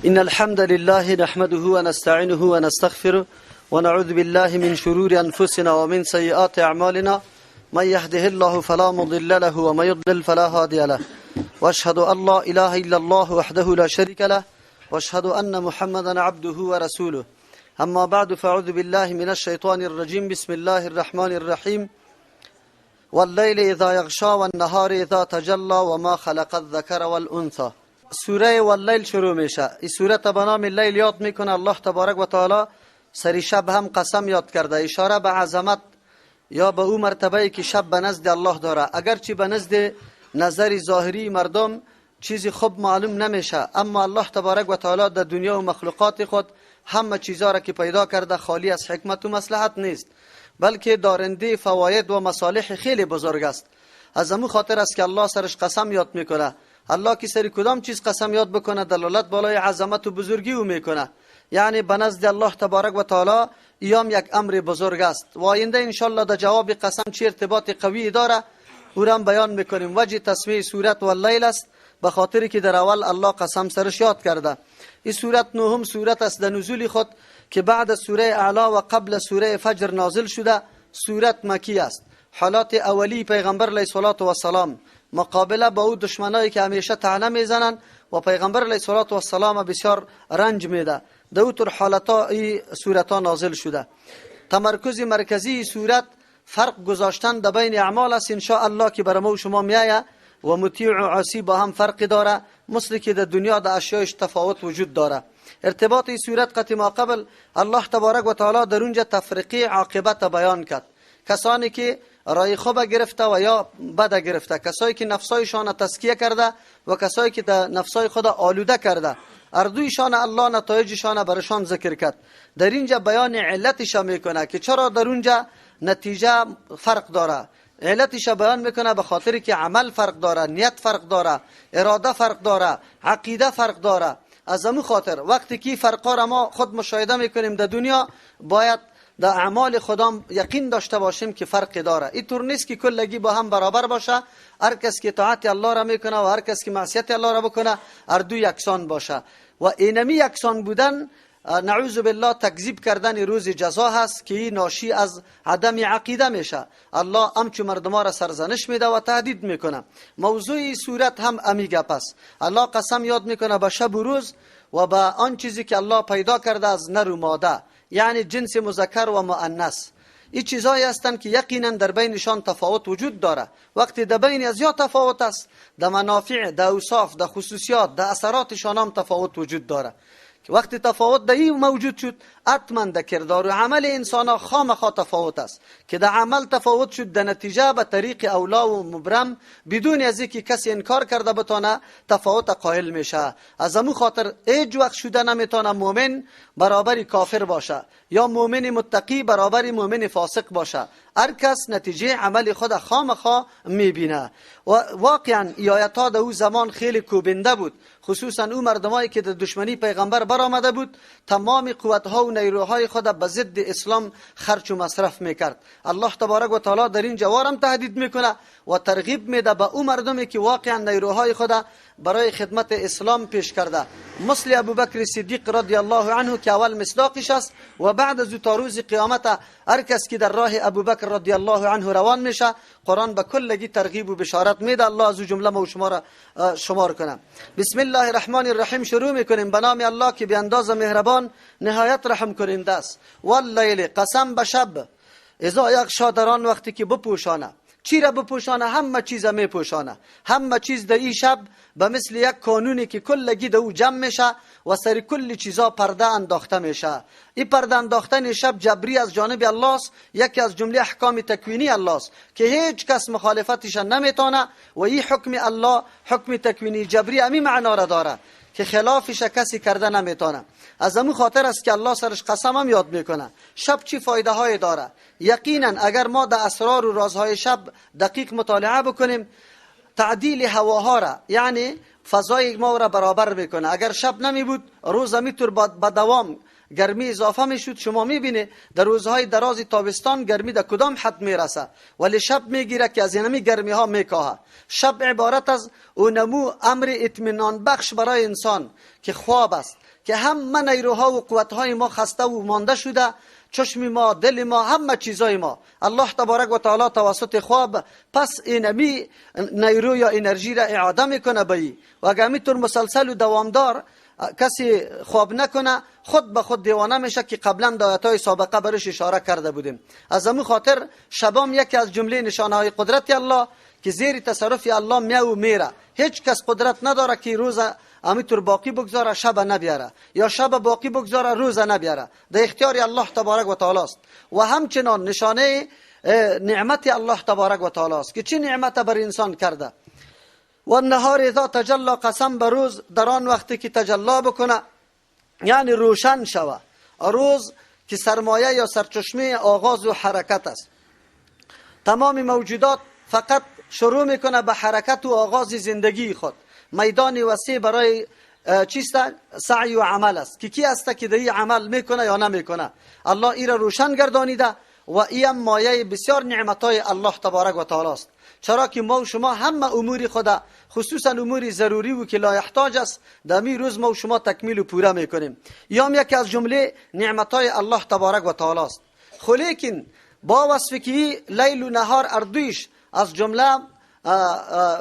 إن الحمد لله نحمده ونستعينه ونستغفره ونعوذ بالله من شرور أنفسنا ومن سيئات أعمالنا من يهده الله فلا مضل له ومن يضلل فلا هادي له وأشهد أن لا إله إلا الله وحده لا شريك له وأشهد أن محمدا عبده ورسوله أما بعد فأعوذ بالله من الشيطان الرجيم بسم الله الرحمن الرحيم والليل إذا يغشى والنهار إذا تجلى وما خلق الذكر والأنثى. سوره واللیل شروع میشه. این سوره به نام لیل یاد میکنه. الله تبارک و تعالی سری شب هم قسم یاد کرده، اشاره به عظمت یا به او مرتبه‌ای که شب به نزد الله داره. اگرچه به نزد نظر ظاهری مردم چیزی خوب معلوم نمیشه، اما الله تبارک و تعالی در دنیا و مخلوقات خود همه چیزا را که پیدا کرده خالی از حکمت و مصلحت نیست، بلکه دارنده فواید و مصالح خیلی بزرگ است. از همون خاطر است که الله سرش قسم یاد میکنه. الله که سری کدام چیز قسم یاد بکنه دلالت بالای عظمت و بزرگی او میکنه، یعنی به نزد الله تبارک و تعالی ایام یک امر بزرگ است و آینده انشالله در جواب قسم چه ارتباط قوی داره او را بیان میکنیم. وجه تسمیه سورت واللیل است به خاطری که در اول الله قسم سرش یاد کرده. این سورت نهم سورت است در نزول خود که بعد سوره اعلی و قبل سوره فجر نازل شده. سورت مکی است. حالات اولی پیغمبر علیه الصلاة و السلام مقابله با او دشمنایی که همیشه طعنه میزنن و پیغمبر علیه الصلاة و السلام بسیار رنج میده، در او طور حالتا این سورت ها نازل شده. تمرکز مرکزی سورت فرق گذاشتن در بین اعمال است. ان شاء الله که برای ما و شما میایه و مطیع و عاصی با هم فرق داره، مثل که در دنیا در اشیایش تفاوت وجود داره. ارتباط این سورت قطع ما قبل الله تبارک و تعالی در اونجا تفریقی عاقبت بیان کرد. کسانی که رای خوب گرفته و یا بد گرفته، کسایی که نفسایشان تزکیه کرده و کسایی که در نفسای خود آلوده کرده، اردویشان الله نتایجشان برشان ذکر کرد. در اینجا بیان علتش میکنه که چرا در اونجا نتیجه فرق داره. علتش بیان میکنه به خاطری که عمل فرق داره، نیت فرق داره، اراده فرق داره، عقیده فرق داره. از همون خاطر وقتی که فرقا را ما خود مشاهده میکنیم در دنیا، باید در اعمال خودم یقین داشته باشیم که فرق داره. این طور نیست که کلگی با هم برابر باشه. هر کس که طاعت الله را میکنه و هر کس که معصیت الله را بکنه هر دو یکسان باشه. و اینمی یکسان بودن نعوذ بالله تکذیب کردن روز جزا هست که این ناشی از عدم عقیده میشه. الله همچون مردما را سرزنش میده و تهدید میکنه. موضوع سورت هم امی گپ است. الله قسم یاد میکنه به شب و روز و به آن چیزی که الله پیدا کرده از نر و ماده، یعنی جنس مذکر و مؤنث. این چیزایی هستند که یقینا در بینشان تفاوت وجود داره. وقتی در بین از یا تفاوت است، در منافع، در اوصاف، در خصوصیات، در اثراتشان هم تفاوت وجود داره. که وقتی تفاوت در این موجود شد، حتما در کردار و عمل انسان ها خامخا تفاوت است. که در عمل تفاوت شد، در نتیجه به طریق اولا و مبرم بدون از اینکه کسی انکار کرده بتونه تفاوت قائل میشه. از همون خاطر هیچ وقت شده نمیتونه مؤمن برابر کافر باشه یا مؤمن متقی برابر مؤمن فاسق باشه. هر کس نتیجه عمل خود خامخا میبینه. و واقعا آیات ها در او زمان خیلی کوبنده بود، خصوصا او مردمایی که در دشمنی پیغمبر برآمده بود تمام قوت ها و نیروهای خود به ضد اسلام خرج و مصرف میکرد. الله تبارک و تعالی در این جوارم تهدید میکنه و ترغیب میده به او مردمی که واقعا نیروهای خود برای خدمت اسلام پیش کرده، مثل ابوبکر صدیق رضی الله عنه که اول مصداقش است و بعد از تا روز قیامت هر کس که در راه ابوبکر رضی الله عنه روان میشه قرآن به کلگی ترغیب و بشارت میده. الله از جمله ما و شما را شمار کنه. بسم الله الرحمن الرحیم شروع میکنیم به نام الله که به اندازه مهربان نهایت رحم کننده است. واللیل قسم به شب، اذا یغشی در آن وقتی که بپوشانه. چی را بپوشانه؟ همه چیز میپوشانه. همه چیز در این شب به مثل یک کانونی که کلگی در او جمع میشه و سر کل چیزا پرده انداخته میشه. این پرده انداختن شب جبری از جانب الله است، یکی از جمله احکام تکوینی الله است که هیچ کس مخالفتش نمیتونه و این حکم الله حکم تکوینی جبری همین معنا را داره که خلافش کسی کرده نمیتونه. از همون خاطر است که الله سرش قسم هم یاد میکنه. شب چی فایده های داره؟ یقینا اگر ما در اسرار و رازهای شب دقیق مطالعه بکنیم تعدیل هواها را، یعنی فضای ما را برابر میکنه. اگر شب نمی بود روز میتور با دوام گرمی اضافه میشد. شما میبینه در روزهای دراز تابستان گرمی در کدام حد میرسه، ولی شب میگیره که از اینمی گرمی ها میکاهه. شب عبارت از اونمو امر اطمینان بخش برای انسان که خواب است، که همه نیروها و قوتهای ما خسته و مانده شده، چشم ما، دل ما، همه چیزای ما الله تبارک و تعالی توسط خواب پس اینمی نیرو یا انرژی را اعاده میکنه بایی. و اگر میتون مسلسل و دوامدار کسی خواب نکنه خود به خود دیوانه میشه، که قبلا در آیات‌های سابقه برش اشاره کرده بودیم. از همون خاطر شبام یکی از جمله نشانه‌های قدرت الله که زیر تصرف الله میو میره. هیچ کس قدرت نداره که روز همینطور باقی بگذاره شب نبیاره، یا شب باقی بگذاره روز نبیاره. در اختیار الله تبارک و تعالی است. و همچنان نشانه نعمت الله تبارک و تعالی است که چه نعمت بر انسان کرده. و النهار اذا تجلی، قسم به روز در آن وقتی که تجلی بکنه، یعنی روشن شوه. روز که سرمایه یا سرچشمه آغاز و حرکت است. تمام موجودات فقط شروع میکنه به حرکت و آغاز زندگی خود. میدان وسیع برای چیست؟ سعی و عمل است که کی است که این عمل میکنه یا نمیکنه. الله ای را روشن گردانیده و این مایه بسیار نعمتای الله تبارک و تعالی است. چرا که ما و شما همه امور خدا، خصوصا امور ضروری و که لا یحتاج است، در می روز ما و شما تکمیل و پوره میکنیم. یا یکی از جمله نعمتای الله تبارک و تعالی است. خو لیکن با وصف که لیل و نهار اردویش از جمله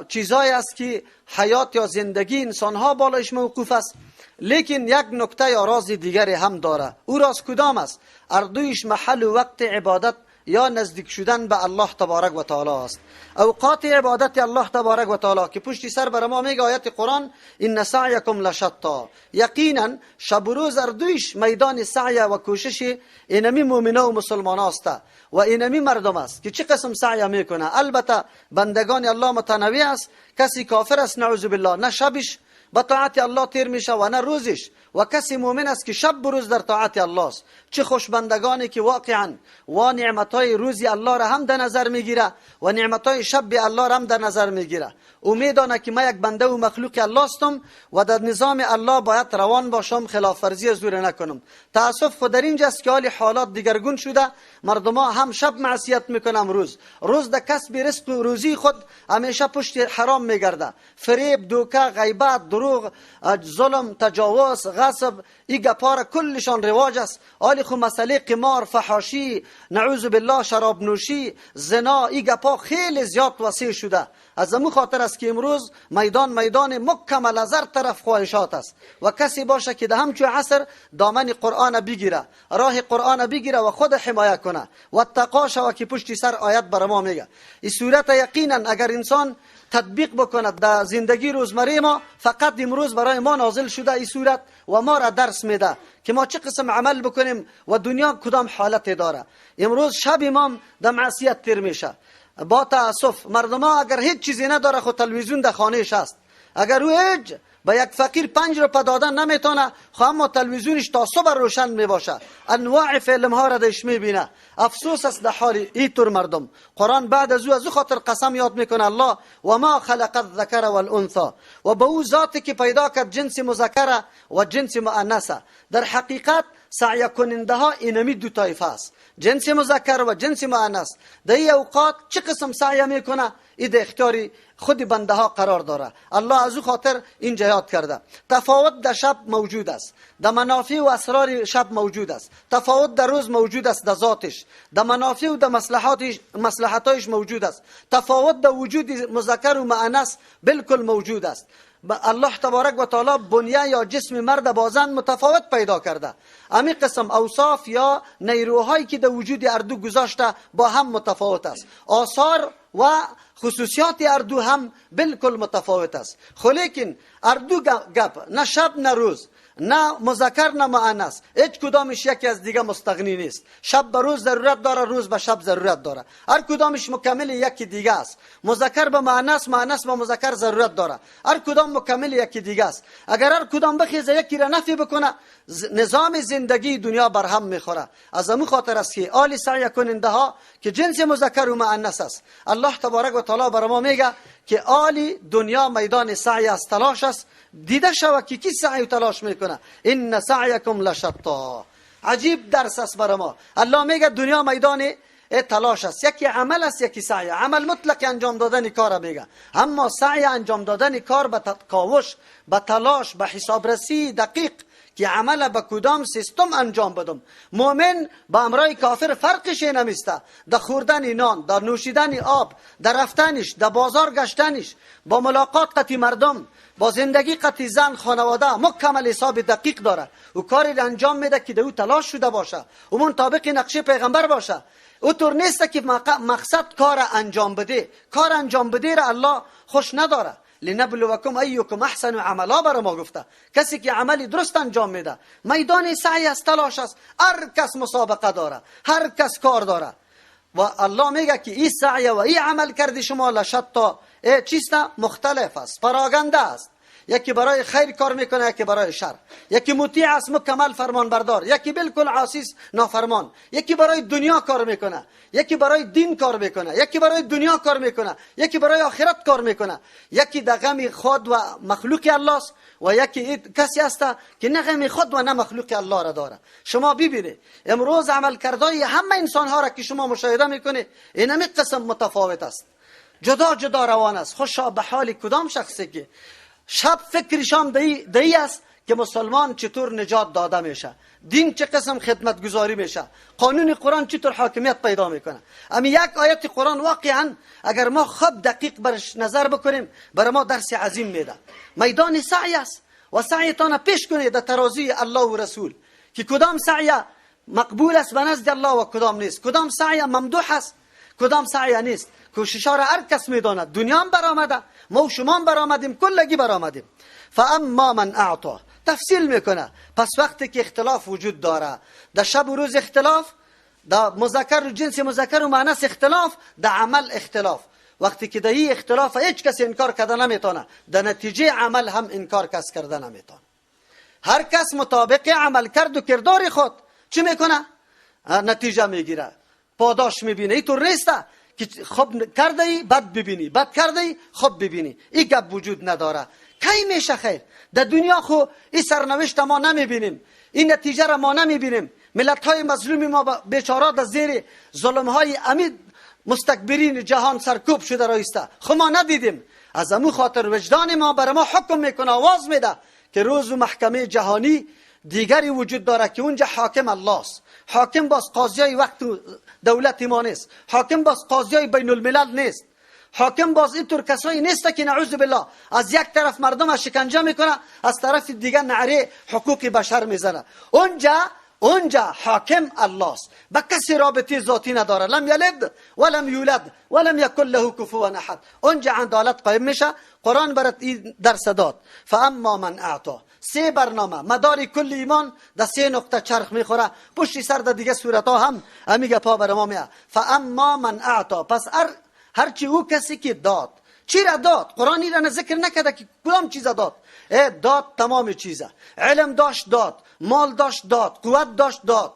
چیزایی است که حیات یا زندگی انسانها بالایش موقوف است. لیکن یک نکته یا راز دیگری هم داره. او راز کدام است؟ اردویش محل و وقت عبادت یا نزدیک شدن به الله تبارک و تعالی است. اوقات عبادت الله تبارک و تعالی که پشت سر بر ما میگه آیت قرآن ان سعیکم لشتا، یقینا شب و روز اردویش میدان سعی و کوشش اینمی مؤمنا و مسلمان است و اینمی مردم است که چه قسم سعی میکنه. البته بندگان الله متنوع است. کسی کافر است نعوذ بالله نه شبش با طاعت الله تیر میشه و نه روزش، و کسی مؤمن است که شب و روز در طاعت الله است. چه خوشبندگانی که واقعا و نعمتهای روزی الله را هم در نظر میگیره و نعمتهای شب الله را هم در نظر میگیره. امیدانه که من یک بنده و مخلوق الله هستم و در نظام الله باید روان باشم، خلاف ورزی زور نکنم. تاسف خود در اینجاست که حالات دیگرگون شده. مردم ها هم شب معصیت میکنن، روز در کسب رزق و روزی خود همیشه پشت حرام میگرده. فریب، دوکه، غیبت، دروغ، ظلم، تجاوز، غصب، این گپا کلشان رواج است. حالی خو مسئله قمار، فحاشی، نعوذ بالله، شراب نوشی، زنا، این گپا خیلی زیاد وسیع شده. از همون خاطر است که امروز میدان مکمل از هر طرف خواهشات است. و کسی باشه که در همچون عصر دامن قرآن بگیره، راه قرآن بگیره و خود حمایه کنه و تقاش و که پشت سر آیت بر ما میگه. این صورت یقینا اگر انسان تطبیق بکند در زندگی روزمره ما، فقط امروز برای ما نازل شده این صورت و ما را درس میده که ما چه قسم عمل بکنیم و دنیا کدام حالت داره. امروز شب امام در معصیت تیر میشه. با تاسف مردم ها اگر هیچ چیزی نداره خود تلویزیون در خانهش است. اگر او هیچ با یک فقیر 5 روپیه دادن نمیتونه، خو اما تلویزیونش تا صبح روشن میباشه، انواع فیلم ها را دش میبینه. افسوس است در حال اینطور مردم. قرآن بعد از او خاطر قسم یاد میکنه الله و ما خلق الذکر والانثى، و به او ذاتی که پیدا کرد جنس مذکر و جنس مؤنث. در حقیقت سعی کننده ها اینمی دو طایفه است، جنس مذکر و جنس مؤنث. در این اوقات چه قسم سعی میکنه این در اختیاری خود بنده ها قرار داره. الله از او خاطر این یاد کرده. تفاوت در شب موجود است، در منافع و اسرار شب موجود است. تفاوت در روز موجود است، در ذاتش، در منافع و در مصلحتایش موجود است. تفاوت در وجود مذکر و مؤنث بالکل موجود است. الله تبارک و تعالی بنیه یا جسم مرد با زن متفاوت پیدا کرده. امی قسم اوصاف یا نیروهایی که در وجود اردو گذاشته با هم متفاوت است. آثار و خصوصیات اردو هم بالکل متفاوت است. خو لیکن اردو گپ نه شب نه روز، نه مذکر نه مؤنث، هیچ کدامش یکی از دیگه مستغنی نیست. شب به روز ضرورت داره، روز به شب ضرورت داره. هر کدامش مکمل یکی دیگه است. مذکر به مؤنث، مؤنث به مذکر ضرورت داره. هر کدام مکمل یکی دیگه است. اگر هر کدام بخیزه یکی را نفی بکنه، نظام زندگی دنیا برهم میخوره. از همون خاطر است که آل سعی کننده ها که جنس مذکر و مؤنث است، الله تبارک و تعالی بر ما میگه که آلی دنیا میدان سعی است، تلاش است. دیده شود که کی سعی و تلاش میکنه. ان سعیکم لشتا. عجیب درس است برای ما. الله میگه دنیا میدان تلاش است. یکی عمل است، یکی سعی. عمل مطلق انجام دادن کار میگه، اما سعی انجام دادن کار به کاوش، به تلاش، به حسابرسی دقیق که عمل به کدام سیستم انجام بدم. مؤمن با امرای کافر فرقش نمیسته. در خوردن نان، در نوشیدن آب، در رفتنش، در بازار گشتنش، با ملاقات قطعی مردم، با زندگی قطعی زن خانواده مکمل حساب دقیق داره. او کاری انجام میده که دو تلاش شده باشه، او منطابق نقشه پیغمبر باشه. او طور نیست که مقصد کار انجام بده. کار انجام بده را الله خوش نداره. لنبلوکم ایکم احسن عملا برای ما گفته. کسی که عملی درست انجام میده میدان سعی است، تلاش است. هر کس مسابقه داره، هر کس کار داره. و الله میگه که این سعی و این عمل کردی شما لشتا چیست؟ مختلف است، پراگنده است. یکی برای خیر کار میکنه، یکی برای شر. یکی مطیع است، مکمل فرمان بردار، یکی بالکل عاصی نافرمان. یکی برای دنیا کار میکنه، یکی برای دین کار میکنه، یکی برای دنیا کار میکنه، یکی برای آخرت کار میکنه. یکی در غم خود و مخلوق الله است و یکی کسی است که نه غم خود و نه مخلوق الله را داره. شما ببینید امروز عمل کردهای همه انسان ها را که شما مشاهده میکنید این همه قسم متفاوت است، جدا جدا روان است. خوشا به حال کدام شخصی که شب فکرشان دهی است که مسلمان چطور نجات داده میشه، دین چه قسم خدمت گذاری میشه، قانون قرآن چطور حاکمیت پیدا میکنه. اما یک آیت قرآن واقعا اگر ما خوب دقیق برش نظر بکنیم برای ما درس عظیم میده. میدان سعی است و سعیتان پیش کنید در ترازی الله و رسول که کدام سعی مقبول است به نزد الله و کدام نیست، کدام سعی ممدوح است، کدام سعی نیست. کوششا را هر کس میداند. دنیا هم برآمده، ما و شما هم برآمدیم، کلگی برآمدیم. فاما من اعطا تفصیل میکنه. پس وقتی که اختلاف وجود داره، در شب و روز اختلاف، در مذکر و جنس مذکر و مؤنث اختلاف، در عمل اختلاف. وقتی که در این اختلاف هیچ کس انکار کرده نمیتونه، در نتیجه عمل هم انکار کس کرده نمیتونه. هر کس مطابق عمل کرد و کردار خود چی میکنه؟ نتیجه میگیره، پاداش میبینه. این طور نیسته که خوب کرده ای بد ببینی، بد کرده ای خوب ببینی. این گپ وجود نداره. کی میشه خیر؟ در دنیا خو این سرنوشت ما نمیبینیم، این نتیجه را ما نمیبینیم. ملت های مظلوم ما بیچاره در زیر ظلم های امید مستکبرین جهان سرکوب شده رایسته، خو ما ندیدیم. از امو خاطر وجدان ما برای ما حکم میکنه، آواز میده که روز و محکمه جهانی دیگری وجود داره که اونجا حاکم الله است. حاکم باز قاضیای وقت و دولت ما نیست، حاکم باز قاضیای بین الملل نیست، حاکم باز اینطور کسایی نیست که نعوذ بالله از یک طرف مردم شکنجه میکنه، از طرف دیگر نعره حقوق بشر میزنه. اونجا حاکم الله است، با کسی رابطه ذاتی نداره. لم یلد ولم یولد ولم یکن له کفوا احد. اونجا عدالت قائم میشه. قرآن برات این درس داد. فاما من اعطا، سه برنامه مدار کل ایمان در سه نقطه چرخ میخوره. پشت سر در دیگه صورت ها هم امیگه پا بر ما میاد. فاما من اعطا، پس هرچی او کسی که داد. چی را داد؟ قرآنی را ذکر نکرده که کدام چیز داد. داد تمام چیزه. علم داشت داد، مال داشت داد، قوت داشت داد،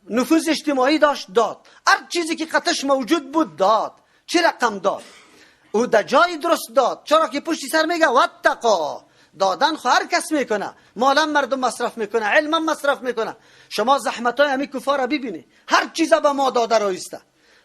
نفوذ اجتماعی داشت داد، هر چیزی که قطعش موجود بود داد. چی رقم داد؟ او در جای درست داد. چرا که پشت سر میگه واتقا. دادن خو هر کس میکنه، مالم مردم مصرف میکنه، علمم مصرف میکنه. شما زحمتای همی کفار را ببینی، هر چیزا به ما داده رایسته،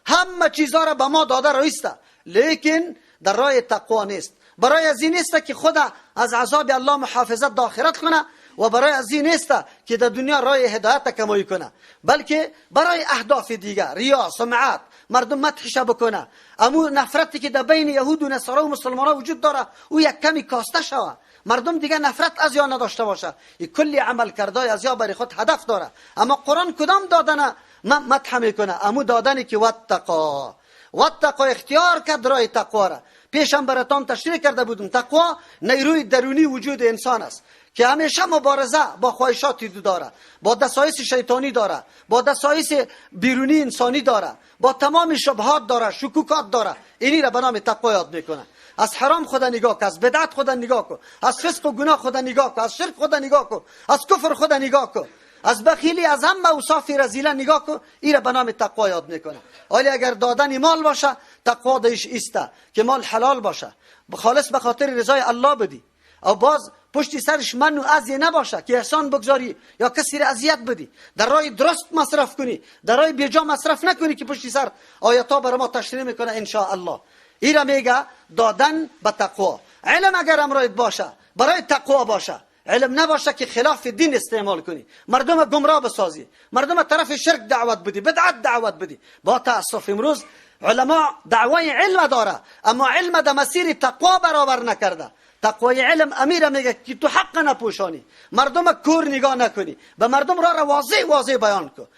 همه چیزا را به ما داده رایسته، لیکن در راه تقوا نیست. برای از این نیست که خود از عذاب الله محافظت در آخرت کنه و برای از این نیست که در دنیا راه هدایت کمایی کنه، بلکه برای اهداف دیگر، ریا، سمعت، مردم مدحش بکنه. امو نفرتی که در بین یهود و نصارا و مسلمانان وجود داره او یک کمی کاسته شوه، مردم دیگه نفرت از یا نداشته باشه. این کلی عمل کردای از یا برای خود هدف داره. اما قرآن کدام دادن مدح میکنه؟ امو دادنی که واتقا اختیار کرد راه تقوا را. پیشم براتون تشریح کرده بودم تقوا نیروی درونی وجود انسان است که همیشه مبارزه با خواهشات داره، با دسایس شیطانی داره، با دسایس بیرونی انسانی داره، با تمام شبهات داره، شکوکات داره. اینی را به نام تقوا یاد میکنه. از حرام خدا نگاه کن، از بدعت خدا نگاه کن، از فسق و گناه خدا نگاه کن، از شرک خدا نگاه کن، از کفر خدا نگاه کن. از بخیلی، از همه اوصاف رذیله نگاه کو، ایره به نام تقوا یاد میکنه. ولی اگر دادن مال باشه، تقوا دیش ایسته که مال حلال باشه، خالص به خاطر رضای الله بدی، او باز پشت سرش من و ازی نباشه که احسان بگذاری یا کسی را اذیت بدی. در راه درست مصرف کنی، در راه بیجا مصرف نکنی که پشت سر آیاتا برای ما تشریح میکنه ان شاء الله. ایرا میگه دادن به تقوا. علم اگر امرایت باشه برای تقوا باشه، علم نباشه که خلاف دین استعمال کنی، مردم گمراه بسازی، مردم طرف شرک دعوت بدی، بدعت دعوت بدی. با تاسف امروز علما دعوای علم داره، اما علم در مسیر تقوا برابر نکرده. تقوای علم امیر میگه که تو حق نپوشانی، مردم کور نگاه نکنی، به مردم را واضح بیان کن.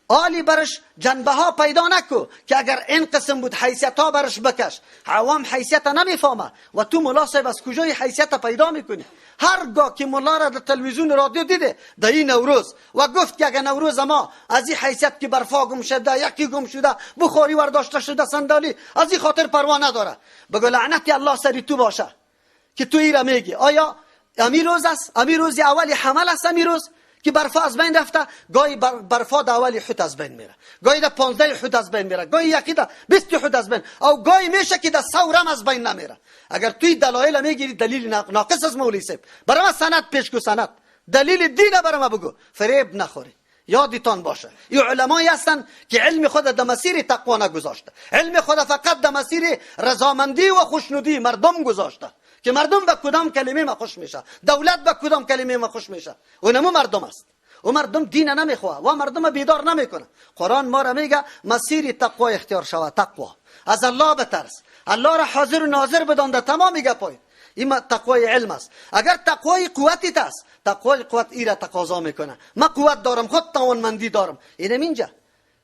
آلی برش جنبه ها پیدا نکو که اگر این قسم بود حیثیت ها برش بکش. عوام حیثیت نمیفهمه و تو ملا صاحب از کجای حیثیت پیدا میکنی؟ هرگاه که ملا را در تلویزیون رادیو دیده در این نوروز و گفت که اگر نوروز ما از این حیثیت که برفا گم شده، یکی گم شده، بخاری ورداشته شده، صندلی، از این خاطر پروا نداره، بگو لعنت الله سری تو باشه که تو ایرا میگی. آیا امیروز است؟ امیروز اولی حمل است؟ امیروز که برفا از بین رفته، گاهی برفا در اولی حوت از بین میره، گاهی در 15 حوت از بین میره، گاهی یکی در 20 حوت از بین، او گاهی میشه که در 100 رم از بین نمیره. اگر توی دلایل میگیری دلیل ناقص از مولوی صاحب، برای ما سند پیش کو، سند دلیل دین برای ما بگو، فریب نخوری. یادتان باشه این علمایی هستن که علم خود در مسیر تقوا نگذاشته، علم خود فقط در مسیر رضامندی و خوشنودی مردم گذاشته که مردم به کدام کلمه ما خوش میشه، دولت به کدام کلمه ما خوش میشه. اونمو مردم است و مردم دین نمیخواه و مردم بیدار نمیکنه. قرآن ما را میگه مسیر تقوا اختیار شود. تقوا از الله بترس، الله را حاضر و ناظر بدان در تمام گپای. این تقوای علم است. اگر تقوای قوتی است، تقوای قوت ای را تقاضا میکنه. من قوت دارم، خود توانمندی دارم. اینم اینجا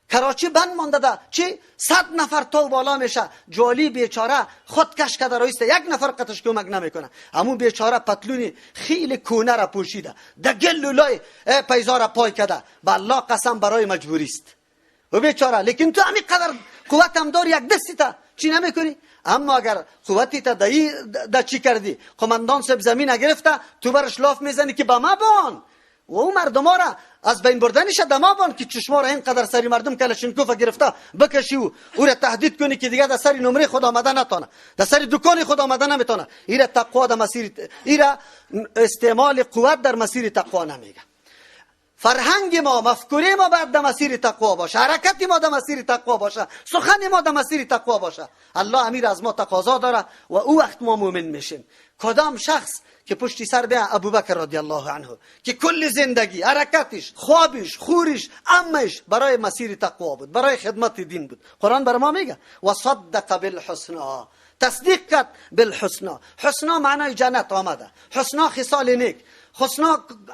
کراچی بند مانده ده، چی 100 نفر تو بالا میشه، جوالی بیچاره خود کش کده رایسته، یک نفر قطش کمک نمیکنه. همون بیچاره پتلونی خیلی کونه را پوشیده، ده گل لولای پیزار پای کده، به الله قسم برای مجبوری است و بیچاره. لیکن تو همین قدر قوت هم داری، یک دستی تا چی نمیکنی. اما اگر قوتی تا ده چی کردی، قماندان صاحب زمین گرفته، تو برش لاف میزنی که با ما بان و اون مردم ها را از بین بردنش دما بان که چشما را اینقدر سری مردم کلاشینکوف گرفته بکشی و او را تهدید کنی که دیگه در سری نمره خود آمده نتونه، در سری دکان خود آمده نمیتونه. ایره تقوا در مسیر، ایره استعمال قوت در مسیر تقوا نمیگه. فرهنگ ما، مفکوره ما باید در مسیر تقوا باشه، حرکت ما در مسیر تقوا باشه، سخن ما در مسیر تقوا باشه. الله امیر از ما تقاضا داره و او وقت ما مؤمن میشیم. کدام شخص که پشتی سر به ابوبکر رضی الله عنه که کل زندگی، حرکتش، خوابش، خورش، عمش برای مسیر تقوا بود، برای خدمت دین بود. قرآن بر ما میگه و صدق بالحسنا، تصدیق کرد بالحسنا. حسنا معنای جنت آمده، حسنا خصال نیک،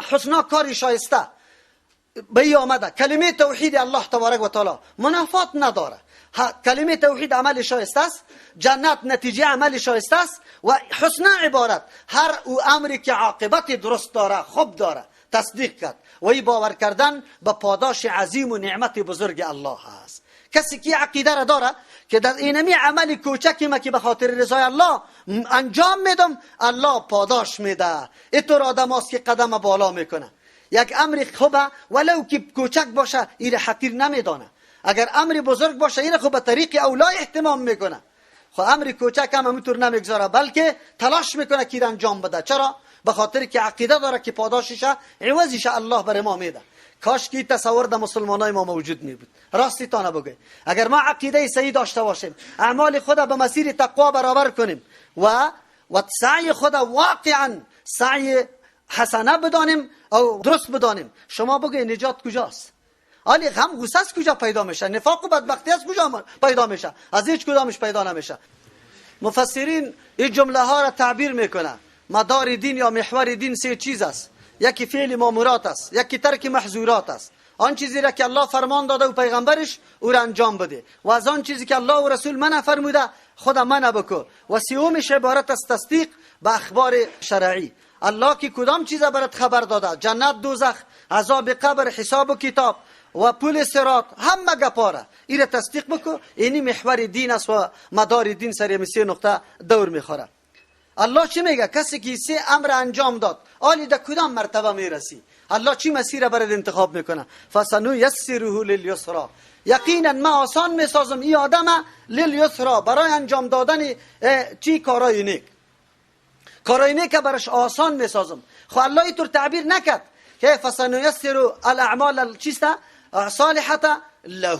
حسنا کار شایسته به آمده. کلمه توحید الله تبارک و تعالی منافات نداره. کلمه توحید عمل شایسته است، جنت نتیجه عمل شایسته است و حسن عبارت هر او امری که عاقبت درست داره، خوب داره، تصدیق کرد و ای باور کردن به پاداش عظیم و نعمت بزرگ الله است. کسی که عقیده را داره که در اینمی عمل کوچکی ما که به خاطر رضای الله انجام میدم، الله پاداش میده. اینطور آدم هست که قدم بالا میکنه. یک امر خوبه ولو که کوچک باشه این حقیر نمیدانه، اگر امر بزرگ باشه این خب به طریق اولا اهتمام میکنه. خب امر کوچک هم همینطور نمیگذاره بلکه تلاش میکنه که انجام بده. چرا؟ به خاطر که عقیده داره که پاداشش عوضش الله بر ما میده. کاش که تصور در مسلمانای ما موجود می بود. راستی تا نبگه اگر ما عقیده صحیح داشته باشیم، اعمال خود به مسیر تقوا برابر کنیم و سعی خود واقعا سعی حسنه بدانیم او درست بدانیم، شما بگه نجات کجاست؟ آلی غم غصه از کجا پیدا میشه؟ نفاق و بدبختی از کجا پیدا میشه؟ از هیچ کدامش پیدا نمیشه. مفسرین این جمله ها را تعبیر میکنه. مدار دین یا محور دین سه چیز است. یکی فعل مامورات است، یکی ترک محظورات است. آن چیزی را که الله فرمان داده و پیغمبرش او را انجام بده و از آن چیزی که الله و رسول منع فرموده خود منع بکن. و سومش عبارت از تصدیق به اخبار شرعی. الله که کدام چیز برات خبر داده، جنت، دوزخ، عذاب قبر، حساب و کتاب و پول صراط، همه گپاره این را تصدیق بکن. اینی محور دین است و مدار دین سر سه نقطه دور میخوره. الله چی میگه؟ کسی که سه امر انجام داد، آلی در کدام مرتبه میرسی؟ الله چی مسیر برات انتخاب میکنه؟ فسنیسره للیسرا، یقینا من آسان میسازم این آدم للیسرا، برای انجام دادن چی؟ کارای نیک. کارای نیک برش آسان میسازم. خو الله اینطور تعبیر نکرد که فسنیسر الاعمال چیست؟ صالحه له،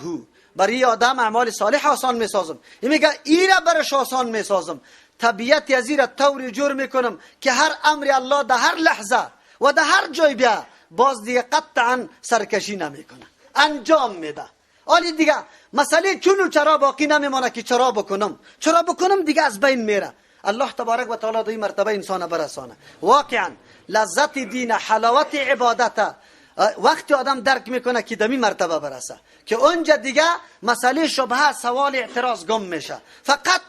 برای آدم اعمال صالح آسان میسازم. این میگه ایره برش آسان میسازم، طبیعت یزیر طوری جور میکنم که هر امر الله در هر لحظه و در هر جای بیا باز دیگه قطعا سرکشی نمیکنه، انجام میده. حالی دیگه مسئله چون و چرا باقی نمیمانه که چرا بکنم دیگه از بین میره. الله تبارک و تعالی در این مرتبه انسان برسانه. واقعا لذت دین، حلاوت عبادت وقتی آدم درک میکنه که دمی مرتبه برسه که اونجا دیگه مسئله شبهه، سوال، اعتراض گم میشه. فقط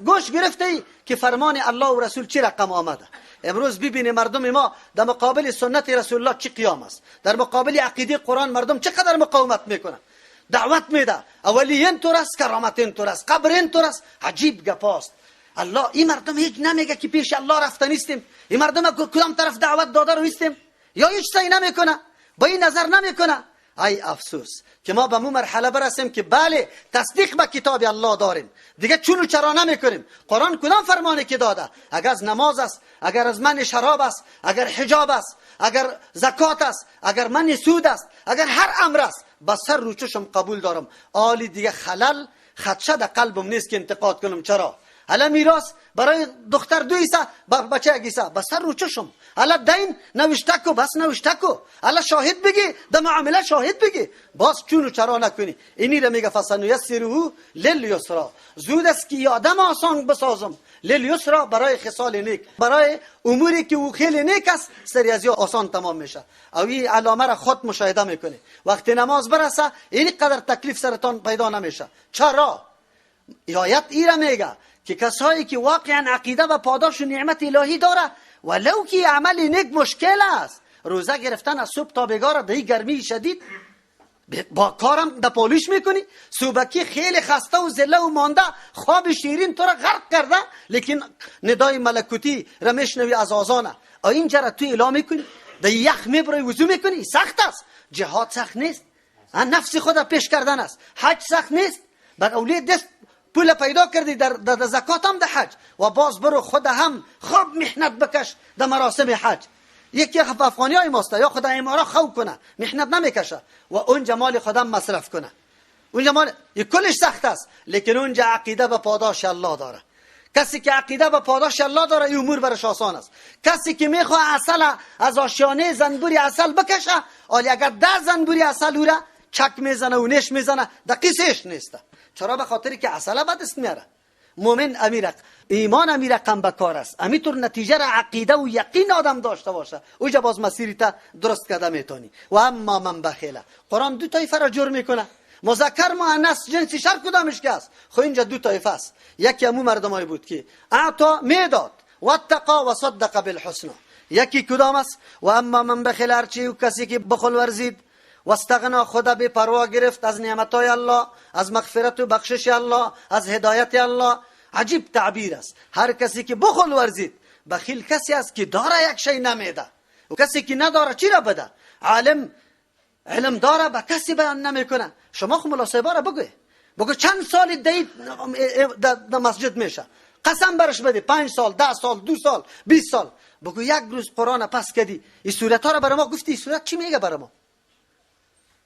گوش گرفته که فرمان الله و رسول چی رقم آمده. امروز ببینید مردم ما در مقابل سنت رسول الله چی قیام است، در مقابل عقیده قرآن مردم چقدر مقاومت میکنن، دعوت میده اولی اینطور است، کرامت اینطور است، قبر اینطور است. عجیب گپاست. الله این مردم هیچ نمیگه که پیش الله رفته نیستیم، این مردم کدام طرف دعوت داده رو نیستیم، یا هیچ چیزی نمیکنه، با این نظر نمیکنه. ای افسوس که ما به مو مرحله برسیم که بله تصدیق به کتاب الله داریم، دیگه چون و چرا نمیکنیم. قرآن کدام فرمانی که داده؟ اگر از نماز است، اگر از من شراب است، اگر حجاب است، اگر زکات است، اگر من سود است، اگر هر امر است، بس سر رو چشم قبول دارم. آلی دیگه خلل خدشه در قلبم نیست که انتقاد کنم. چرا؟ حالا میراث برای دختر دویسه بچه گیسه بس سر رو چشم. حالا دین نوشته کو بس نوشته کو. حالا شاهد بگی در معامله شاهد بگی، باز چون و چرا نکنی. اینی را میگه فسنیسره للیسرا، زود است که آدم آسان بسازم. للیسرا برای خصال نیک، برای اموری که او خیلی نیک است سری از آسان تمام میشه. او این علامه را خود مشاهده میکنی. وقتی نماز برسه این قدر تکلیف سرتان پیدا نمیشه. چرا؟ آیت ایره میگه که کسایی که واقعا عقیده و پاداش و نعمت الهی داره، ولو که عمل نیک مشکل است، روزه گرفتن از صبح تا بگاره در گرمی شدید با کارم در پالیش میکنی، صبحکی خیلی خسته و زله و مانده، خواب شیرین تو را غرق کرده، لیکن ندای ملکوتی را میشنوی از آذانه، اینجا را تو اعلام میکنی، در یخ میبری وضو میکنی. سخت است. جهاد سخت نیست، نفس خود پیش کردن است. حج سخت نیست، بر اولیه دست پول پیدا کردی در زکات هم در حج، و باز برو خود هم خوب محنت بکش در مراسم حج. یکی افغانی های ماست یا خود ایمارا خوب کنه، محنت نمیکشه و اونجا مال خودم مصرف کنه. اونجا مال کلش سخت است، لیکن اونجا عقیده به پاداش الله داره. کسی که عقیده به پاداش الله داره این امور برش آسان است. کسی که میخواد عسل از آشیانه زنبوری عسل بکشه، ولی اگر 10 زنبوری عسل او را چک میزنه و نش میزنه دقیقش نیست. چرا؟ به خاطری که عسل به دست میاره. مومن امیر ایمان امیر رقم بکار است. امیتور نتیجه را عقیده و یقین آدم داشته باشه، اوجا باز مسیری تا درست کده میتونی. و اما من بخیله، قرآن 2 طایفه را جور میکنه، مذکر مؤنث جنس شر کدامش که است؟ خو اینجا 2 طایفه است. یکی همون مردمایی بود که اعطا میداد و اتقا و صدق بالحسنى. یکی کدام است؟ و اما من بخیل، هرچی کسی که بخل ورزید و استغنا، خدا به پروا گرفت از نعمتهای الله، از مغفرت و بخشش الله، از هدایت الله. عجیب تعبیر است. هر کسی که بخل ورزید، بخیل کسی است که داره یک شی نمیده، و کسی که نداره چی را بده. عالم علم داره به کسی بیان نمیکنه. شما خو ملاصبا را بگو چند سال در مسجد میشه، قسم برش بده 5 سال 10 سال 2 سال 20 سال، بگو یک روز قرآن پس کردی این سورت ها را برای ما گفتی، این سورت چی میگه برای ما؟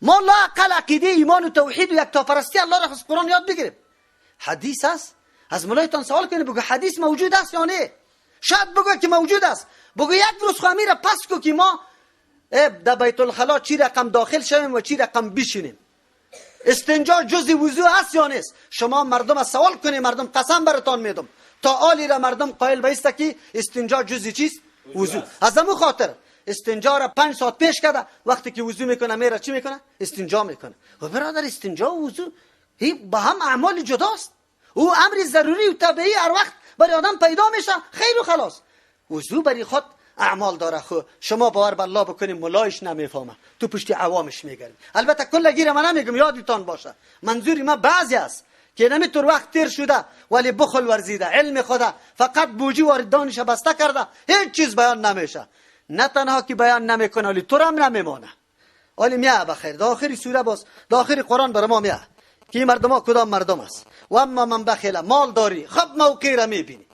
ما لا اقل عقیده ایمان و توحید و یکتاپرستی الله را از قرآن یاد بگیریم. حدیث است، از مولایتان سوال کنید بگو حدیث موجود است یا نه؟ شاید بگو که موجود است. بگو یک روز خوامی را پس کو که ما در بیت الخلا چی رقم داخل شویم و چی رقم بشینیم. استنجا جزء وضو است یا نیست؟ شما مردم از سوال کنید، مردم قسم براتان میدم تا آلی را مردم قائل بایسته که استنجا جزء چیست؟ وضو. از همون خاطر استنجا را 5 ساعت پیش کرده، وقتی که وضو میکنه میره چی میکنه؟ استنجا میکنه. و برادر استنجا و وضو با هم اعمال جداست. او امر ضروری و طبیعی هر وقت برای آدم پیدا میشه، خیر و خلاص. وضو برای خود اعمال داره. خو شما باور به الله بکنید ملایش نمیفهمه، تو پشت عوامش میگردی. البته کل گیر من نمیگم، یادتان باشه منظوری من بعضی است که نمیتور وقت تیر شده ولی بخل ورزیده، علم خدا فقط بوجی وارد دانش بسته کرده، هیچ چیز بیان نمیشه. نه تنها که بیان نمیکنه ولی تو هم نمیمونه. ولی میاد بخیر در آخری سوره باز در آخری قرآن بر ما میاد که این مردم ها کدام مردم است. و اما من بخیل، مال داری خب موقع را میبینی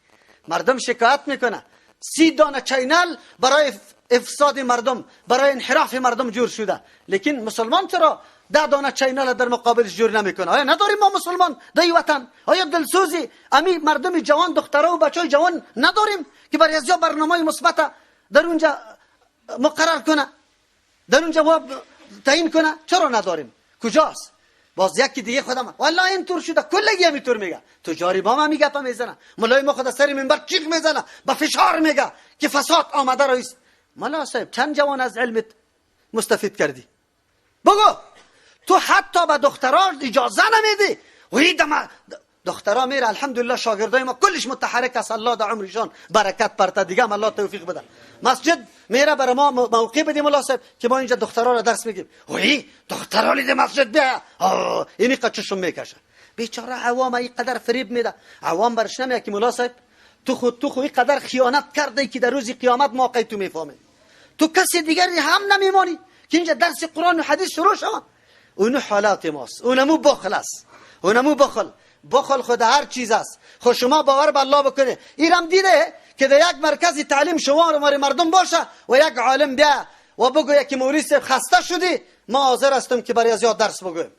مردم شکایت میکنه 30 دانه چینل برای افساد مردم، برای انحراف مردم جور شده، لیکن مسلمان چرا 10 دانه چینل در مقابلش جور نمیکنه؟ آیا نداریم ما مسلمان در این وطن؟ آیا دلسوزی امی مردم جوان دخترها و بچهای جوان نداریم که برای ازیا برنامه مثبت در اونجا مقرر کنه، در اونجا تعیین کنه؟ چرا نداریم؟ کجاست؟ باز یکی دیگه خودم والله این طور شده کلگی همینطور میگه. تجاری با ما میگه پا میزنه، ملای ما خود سر منبر چیخ میزنه، با فشار میگه که فساد آمده رئیس. ملا صاحب چند جوان از علمت مستفید کردی؟ بگو. تو حتی به دخترها اجازه نمیدی. وی دخترها میره الحمدلله شاگردای ما کلش متحرک است، الله در عمرشان برکت پرته، دیگه هم الله توفیق بده. مسجد میره برای ما موقع بدیم ملا صاحب که ما اینجا دخترها را درس میگیم. وی دخترها لید مسجد بیا اینی قچشون میکشه. بیچاره عوام این قدر فریب میده. عوام برش نمیاد که ملا صاحب تو خود این قدر خیانت کرده که در روز قیامت موقع تو میفهمی. تو کسی دیگری هم نمیمانی که اینجا درس قرآن و حدیث شروع شود. اونو حالات ماست، اونمو بخل است، اونمو بخل خود هر چیز است. خود شما باور به الله بکنه. ایرم دیده که در یک مرکز تعلیم شما رو مردم باشه و یک عالم بیا و بگویه که مولوی صاحب خسته شدی، ما حاضر هستم که برای ازیاد درس بگویم،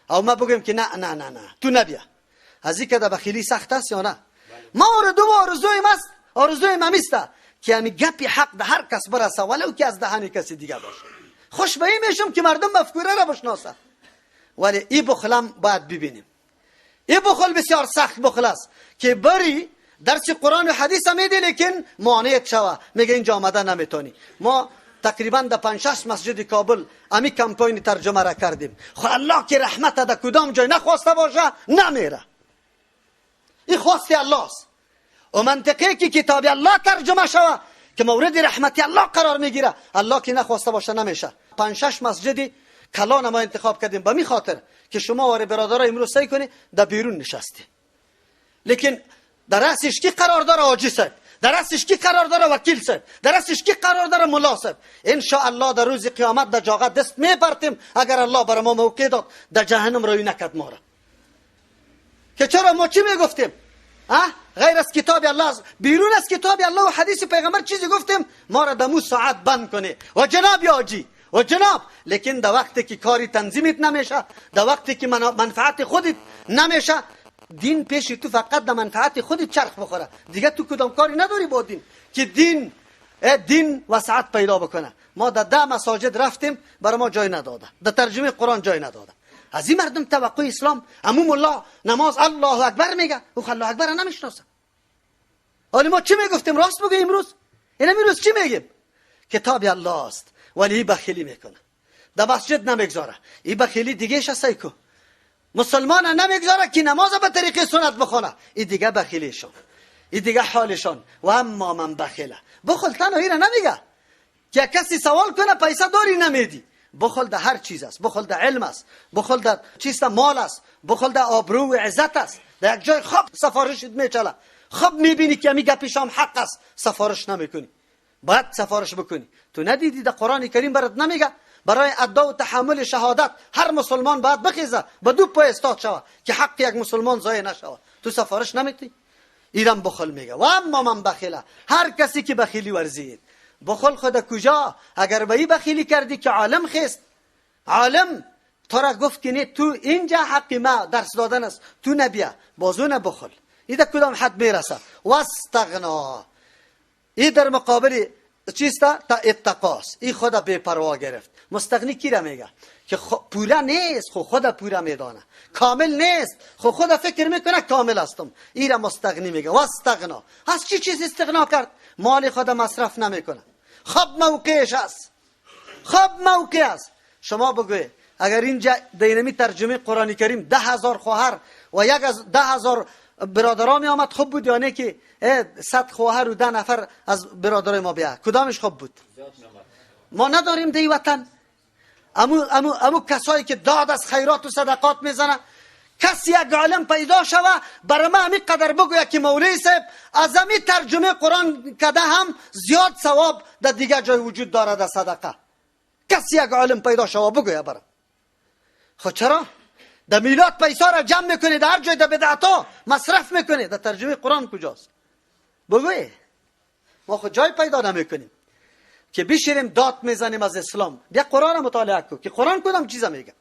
او ما بگویم که نه نه نه نه تو نبیا. از این که در بخیلی سخت است یا نه؟ ما آرزویم است، آرزویم همیسته که همین گپی حق به هر کس برسه ولو که از دهن کسی دیگه باشه. خوش به این میشم که مردم مفکوره را بشناسه. ولی این بخلم باید ببینیم. این بخل بسیار سخت بخل است که بری درس قرآن و حدیث میدی لیکن مانعت شوه، میگه اینجا آمده نمیتونی. ما تقریبا در 5-6 مسجد کابل امی کمپاین ترجمه را کردیم. خو الله که رحمت در کدام جای نخواسته باشه نمیره. این خواست الله است. و منطقه که کتاب الله ترجمه شوه که مورد رحمت الله قرار میگیره، الله که نخواسته باشه نمیشه. 5-6 مسجد کلان ما انتخاب کردیم به می خاطر که شما واره برادرها امروز سعی کنی در بیرون نشستی، لیکن در رأسش کی قرار داره؟ حاجی صاحب، در رأسش کی قرار داره؟ وکیل صاحب، در رأسش کی قرار داره؟ ملا صاحب. ان شاء الله در روز قیامت در جاغت دست میپرتیم اگر الله بر ما موقع داد در جهنم روی نکرد ما را. که چرا ما چی میگفتیم؟ غیر از کتاب الله، بیرون از کتاب الله و حدیث پیغمبر چیزی گفتیم ما را دمو ساعت بند کنه و جناب یا حاجی و جناب. لیکن در وقتی که کاری تنظیمت نمیشه، در وقتی که منفعت خودت نمیشه، دین پیش تو فقط در منفعت خودت چرخ بخوره، دیگه تو کدام کاری نداری با دین که دین وسعت پیدا بکنه. ما در 10 مساجد رفتیم برای ما جای نداده، در ترجمه قرآن جای نداده. از این مردم توقع اسلام عموم الله نماز الله اکبر میگه او الله اکبر نمیشناسه. حالا ما چی میگفتیم؟ راست بگیم امروز؟ این امروز چی میگیم؟ کتاب الله است ولی بخیلی میکنه، در مسجد نمیگذاره. این بخیلی دیگه شسای کو مسلمان نمیگذاره که نماز به طریق سنت بخونه، این دیگه بخیلیشون، این دیگه حالشون. و اما من بخیله، بخل تنهایی را نمیگه که کسی سوال کنه پیسه داری نمیدی. بخل در هر چیز است، بخل در علم است، بخل در چیز مال است، بخل در آبرو و عزت است. در یک جای خوب سفارشت میچله، خوب میبینی که میگه پیشام حق است، سفارش نمیکنی، باید سفارش بکنی. تو ندیدی در قرآن کریم برات نمیگه برای ادا و تحمل شهادت هر مسلمان باید بخیزه به 2 پای استاد شوه که حق یک مسلمان ضایع نشوه؟ تو سفارش نمیتی. ایران بخل میگه. و اما من بخیله، هر کسی که بخیلی ورزید. بخل خود کجا؟ اگر به این بخیلی کردی که عالم خیست، عالم تو را گفت که نه تو اینجا حق ما درس دادن است، تو نبیا، بازو نبخل. این در کدام حد میرسه؟ واستغنا، این در مقابل چیستا تا اتقاس، این خدا بے پروا گرفت. مستغنی کی را میگه؟ که پورا نیست، خدا پورا میدانه. کامل نیست، خدا فکر میکنه کامل هستم. این را مستغنی میگه. واستغنا، از چی چیز استغنا کرد؟ مال خدا مصرف نمیکنه. خب موقعش است، خب موقع است. شما بگوی اگر اینجا دینمی ترجمه قرآن کریم 10,000 خواهر و یک از 10,000 برادران می آمد، خوب بود یا نه که 100 خواهر و 10 نفر از برادرای ما بیا؟ کدامش خوب بود؟ ما نداریم دی وطن امو کسایی که داد از خیرات و صدقات میزنه کسی یک عالم پیدا شوه برای ما همین قدر بگوید که مولوی صاحب از همین ترجمه قرآن کده هم زیاد ثواب در دیگه جای وجود داره در صدقه. کسی یک عالم پیدا شوه بگوید برای. خود چرا؟ در میلاد پیسا را جمع میکنید، هر جای در بدعتا مصرف میکنید، در ترجمه قرآن کجاست؟ بگوید. ما خود جای پیدا نمیکنیم که بشیریم داد میزنیم از اسلام. بیا قرآن مطالعه کن که قرآن کدام چیزا میگه.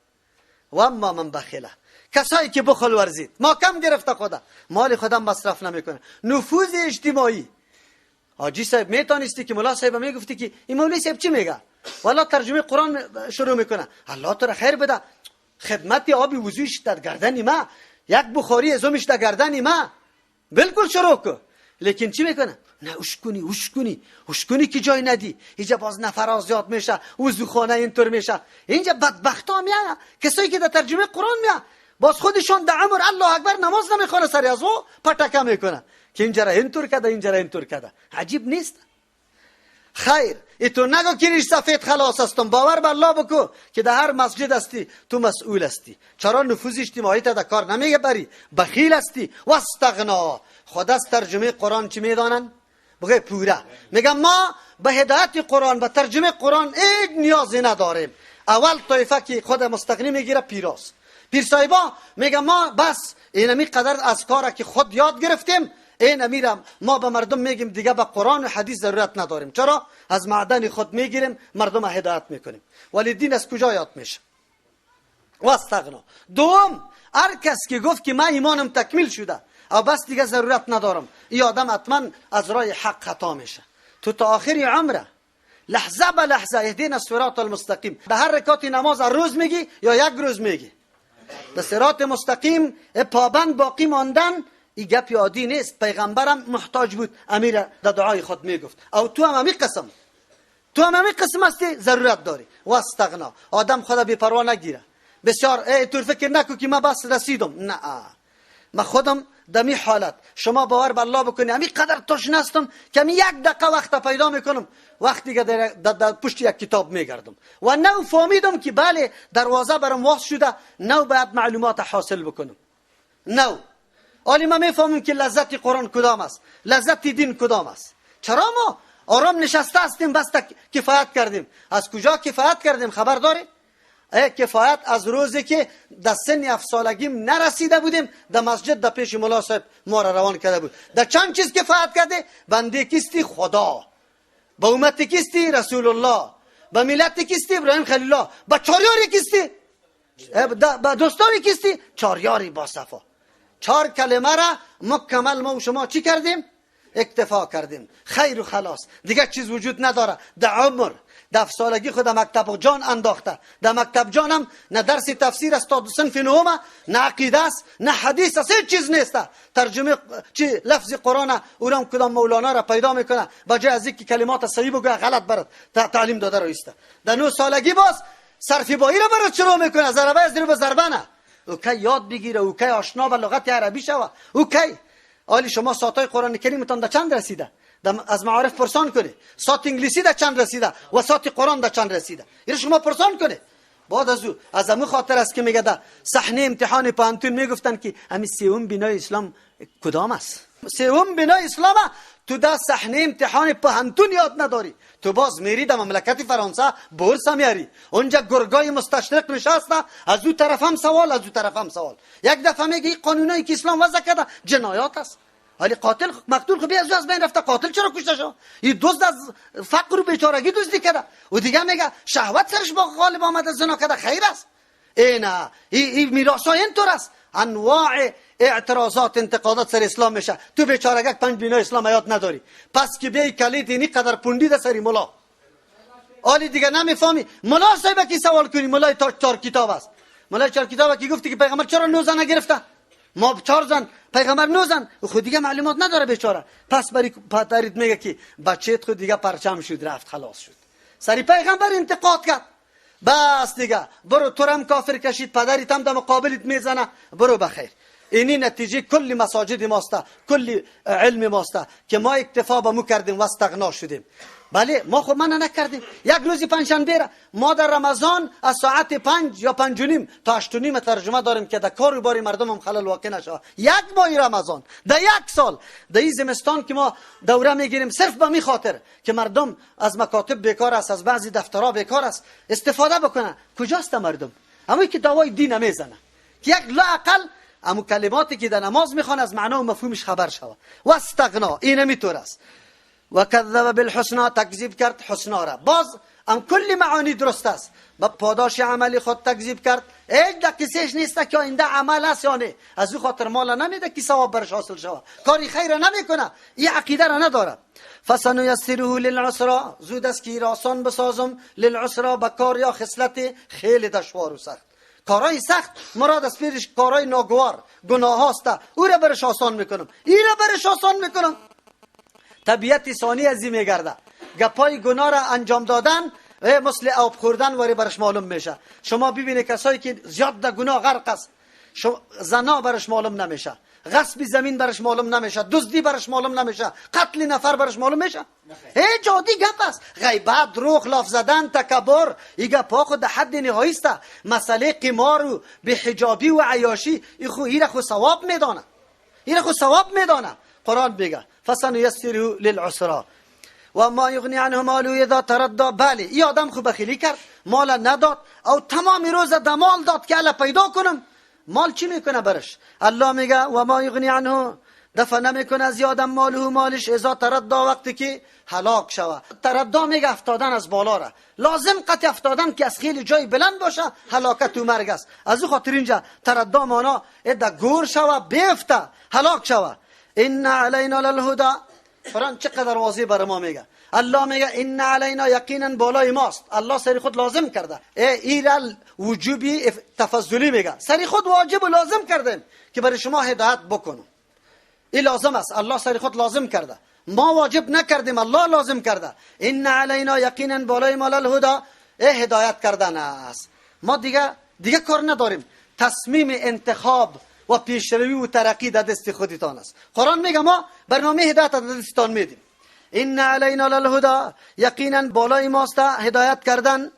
و اما من بخیله، کسایی که بخل ورزید، ما کم گرفته خدا، مال خودم مصرف نمیکنه. نفوذ اجتماعی. حاجی صاحب میتونستی که مولا صاحب میگفتی که این مولوی صاحب چی میگه؟ والا ترجمه قرآن شروع میکنه، الله تو را خیر بده، خدمت آبی وضویش در گردن ما، یک بخاری ازومش در گردن ما، بالکل شروع کن. لیکن چی میکنه؟ نه اشکونی که جای ندی، اینجا باز نفر زیاد میشه، وضوخانه اینطور میشه. اینجا بدبختا میان کسایی که در ترجمه قرآن میان باز خودشون در عمر الله اکبر نماز نمیخونه، سری از او پتکه میکنه که اینجا را اینطور کده، اینجا را اینطور کده. عجیب نیست؟ خیر ایتو نگو که ریش سفید خلاص هستم، باور بر الله بکو که در هر مسجد هستی تو مسئول هستی. چرا نفوذ اجتماعی تا در کار نمیگه بری؟ بخیل هستی. واستغنا. خود از ترجمه قرآن چی میدانن؟ بگه پوره میگم ما به هدایت قرآن به ترجمه قرآن هیچ نیازی نداریم. اول طایفه که خود مستغنی میگیره پیراس، پیر صاحبا میگم ما بس اینمی قدر از کاره که خود یاد گرفتیم، این امیرم ما به مردم میگیم دیگه به قرآن و حدیث ضرورت نداریم. چرا؟ از معدن خود میگیریم مردم هدایت میکنیم. ولی دین از کجا یاد میشه؟ واستغنا. دوم، هر کس که گفت که من ایمانم تکمیل شده او بس دیگه ضرورت ندارم، این آدم حتما از راه حق خطا میشه. تو تا آخری عمره لحظه به لحظه اهدینا الصراط المستقیم، به هر رکعت نماز روز میگی یا یک روز میگی؟ به صراط مستقیم پابند باقی ماندن این گپ عادی نیست. پیغمبرم محتاج بود، امیر در دعای خود میگفت. او تو هم همین قسم هستی، ضرورت داری. واستغنا. آدم خدا بی پروا نگیره. بسیار تو فکر نکن که من بس رسیدم، نه، من خودم دمی حالت شما باور بر الله بکنی همین قدر تشنه هستم که من یک دقیقه وقت پیدا میکنم وقتی که در پشت یک کتاب میگردم و نو فهمیدم که بله دروازه برام واز شده، نو باید معلومات حاصل بکنم. نو حالی من میفهمم که لذت قرآن کدام است، لذت دین کدام است. چرا ما آرام نشسته هستیم بس کفایت کردیم؟ از کجا کفایت کردیم خبر داری؟ کفایت از روزی که در سن 7 سالگیم نرسیده بودیم در مسجد در پیش مولا صاحب ما را روان کرده بود. در چند چیز کفایت کرده؟ بنده کیستی خدا، با امت کیستی رسول الله، با ملت کیستی ابراهیم خلیل الله، با چاریاری کیستی، با دوستانی کیستی چاریاری با صفا. 4 کلمه را مکمل ما و شما چی کردیم؟ اکتفا کردیم. خیر و خلاص، دیگه چیز وجود نداره. در عمر 7 سالگی خود مکتب جان انداخته. در مکتب جانم نه درس تفسیر است تا صنف نهم، نه عقیده است، نه حدیث است، هیچ چیز نیست. ترجمه چی لفظ قرآن اونم کدام مولانا را پیدا میکنه بجای از اینکه کلمات صحیح بگه غلط برات تعلیم داده رو است. در 9 سالگی باز صرف بایی را برات شروع میکنه، ضربه از ضرب ضربه نه. او کی یاد بگیره، او کی آشنا به لغت عربی شوه، او کی حالی شما ساعتای قرآن کریمتان در چند رسیده؟ از معارف پرسان کنه. ساعت انگلیسی در چند رسیده و ساعت قرآن در چند رسیده؟ این شما پرسان کنه. بعد از همون خاطر است که میگه در صحنه امتحان پانتون میگفتن که همین 3م بنای اسلام کدام است؟ 3م بنای اسلام تو در صحنه امتحان پانتون یاد نداری. تو باز میری در مملکت فرانسه بورس میاری، اونجا گرگای مستشرق نشسته، از اون طرف هم سوال، از اون طرف هم سوال. یک دفعه میگه این قانونایی که اسلام وضع کرده جنایات است. ولی قاتل مقتول خو بیا از بین رفته، قاتل چرا کشته شد؟ این دزد از فقر و بیچارگی دزدی کرده. و دیگه میگه شهوت سرش با غالب آمده زنا کرده، خیر است. اینا این میراث اینطور است. انواع اعتراضات انتقادات سر اسلام میشه. تو بیچارگک 5 بنای اسلام یاد نداری، پس که بیای کلید اینی قدر پوندی ده سری مولا. حالی دیگه نمیفهمی. مولا صاحب کی سوال کنی؟ مولا 4 کتاب است. مولا 4 کتاب کی گفتی که پیغمبر چرا 9 زن نگرفته؟ ما 4 زن، پیغمبر 9 زن. خود دیگه معلومات نداره بیچاره. پس بری پدرت میگه که بچه‌ت خود دیگه پرچم شد رفت خلاص شد. سری پیغمبر انتقاد کرد. بس دیگه برو تو هم کافر کشید، پدرت هم در مقابلت میزنه، برو بخیر. اینی نتیجه کل مساجد ماست، کل علم ماست که ما اکتفا به مو کردیم و استغنا شدیم. بله ما خب من نکردیم. یک روز پنجشنبه را ما در رمضان از ساعت 5 یا 5 و نیم تا 8 و نیم ترجمه داریم که در کار و باری مردم هم خلل واقع نشه. یک ماه رمضان در یک سال در این زمستان که ما دوره میگیریم صرف به می خاطر که مردم از مکاتب بیکار است، از بعضی دفترها بیکار است، استفاده بکنه. کجاست مردم؟ اما که دوای دین میزنه که یک لااقل اما کلماتی که در نماز میخوان از معنا و مفهومش خبر شود. و استغنا این میطور است. و کذب بالحسنا تکذیب کرد حسنا را. باز ام کل معانی درست است. با پاداش عملی خود تکذیب کرد. هیچ دقیقش نیست که آینده عمل است یا نه. از او خاطر مال نمیده که ثواب برش حاصل شود. کاری خیر نمیکنه. این عقیده را نداره. فسنیسره للعسرى زود است که آسان بسازم للعسرى به کار یا خصلت خیلی دشوار و سخت. کارای سخت مراد از پیرش کارای ناگوار گناه هاست، او را برش آسان میکنم، این را برش آسان میکنم. طبیعت ثانی ازی میگرده. گپای گناه را انجام دادن مثل آب خوردن وری برش معلوم میشه. شما ببینید کسایی که زیاد در گناه غرق است، زنا برش معلوم نمیشه، غصب زمین برش معلوم نمیشه، دزدی برش معلوم نمیشه، قتل نفر برش معلوم میشه. هیچ عادی گپ است. غیبت، دروغ، لاف زدن، تکبر، این گپا خود حد نهایی است. مسئله قمار و بی‌حجابی و عیاشی این خو ثواب میدانه. این خو ثواب میدانه. قرآن میگه فسنیسره للعسرى و ما یغنی عنه ماله اذا تردى. بله این آدم خو بخیلی کرد، مال نداد او تمام روز دمال داد که الا پیدا کنم. مال چی میکنه برش؟ الله میگه و ما یغنی عنه دفع نمیکنه از آدم ماله و مالش اذا تردى وقتی که هلاک شوه. تردى میگه افتادن از بالا را. لازم قطع افتادن که از خیلی جای بلند باشه هلاکت و مرگ است. از او خاطر اینجا تردى مانا ادا گور شوه، بیفته، هلاک شوه. ان علینا للهدى. قرآن چقدر واضح بر ما میگه. الله میگه ان علینا یقینا بالای ماست. الله سری خود لازم کرده. ایرال وجوبی تفضلی میگه. سری خود واجب و لازم کردیم که برای شما هدایت بکنم. این لازم است. الله سری خود لازم کرده. ما واجب نکردیم، الله لازم کرده. ان علینا یقینا بالای ما للهدى هدایت کردن است. ما دیگه کار نداریم. تصمیم انتخاب و پیشروی و ترقی در دست خودتان است. قرآن میگه ما برنامه هدایت در دستتان میدیم. ان علینا للهدى یقینا بالای ماست هدایت کردن.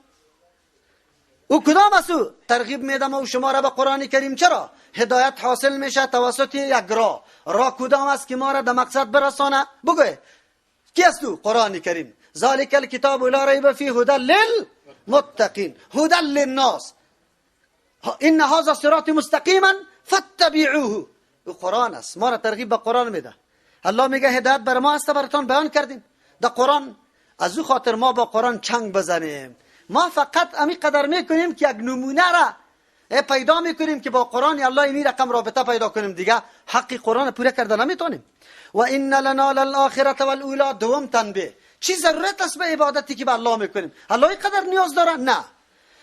او کدام است؟ ترغیب میدم او شما را به قرآن کریم. چرا؟ هدایت حاصل میشه توسط یک راه کدام است که ما را در مقصد برسانه؟ بگوی کی است تو؟ قرآن کریم. ذالک الکتاب لا ریب فیه هدی للمتقین هدی للناس ان هذا صراط مستقیما فاتبعوه. او قرآن است. ما را ترغیب به قرآن میده. الله میگه هدایت بر ما است، براتون بیان کردیم در قرآن. از او خاطر ما با قرآن چنگ بزنیم. ما فقط همین قدر میکنیم که یک نمونه را پیدا میکنیم که با قرآن الله این رقم رابطه پیدا کنیم. دیگه حق قرآن پوره کرده نمیتونیم. و ان لنا للآخرة والاولی. دوم تنبیه. چی ضرورت است به عبادتی که به الله میکنیم؟ الله اینقدر نیاز داره؟ نه.